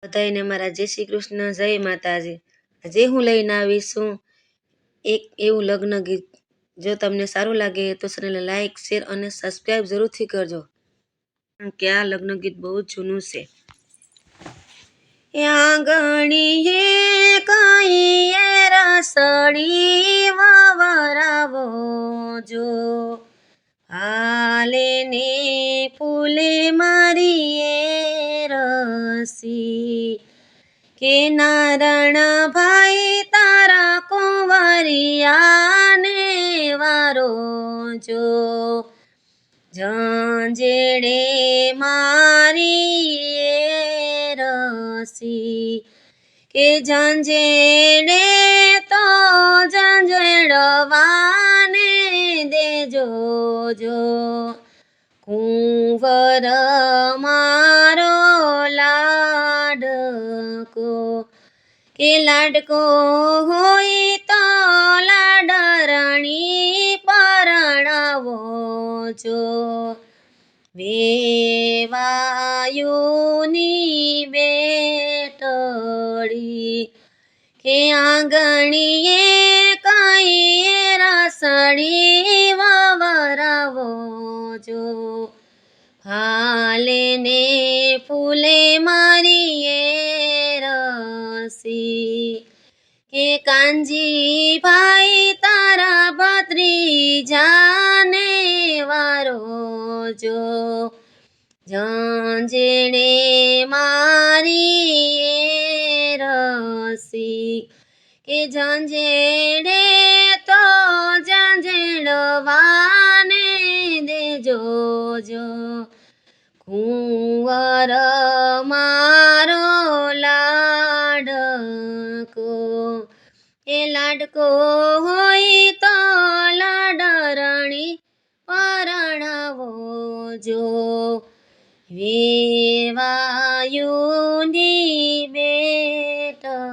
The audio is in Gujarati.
બધાયને મારા જય શ્રી કૃષ્ણ, જય માતાજી. આજે હું લઈને આવીશું એક એવું લગ્ન ગીત. જો તમને સારું લાગે તો ચેનલને લાઈક, શેર અને સબસ્ક્રાઈબ જરૂરથી કરજો, કારણ કે આ લગ્ન ગીત બહુ જ જૂનું છે. આંગણીએ કહીએ રસડી વવરાવો જો, હાલે ને ફૂલે મારીએ રસી, કે નારણ ભાઈ તારા કુંવરિયાને વારો જો, ઝંઝેડે મારીએ રસી, કે ઝંઝેડે તો ઝંઝેડવાને દેજો જો, કુંવર મારો લાડકો, કે લાડકો હોય તો લાડરણી પરણાવો જો, વેવાયુની બેટડી, કે આંગણીએ કહીએ રસડી વવરાવો જો, હાલે ને ફૂલે મારીએ રસી, કે કાનજી ભાઈ તારા ભત્રીજાને વારો જો, ઝંઝેડે મારીએ રસી, કે ઝંઝેડે તો ઝંઝેડવાને દેજો જો, કુંવર મારો લાડકો, એ લાડકો હોય તો લાડરણી પરણાવો જો, વેવાયુની બેટડી.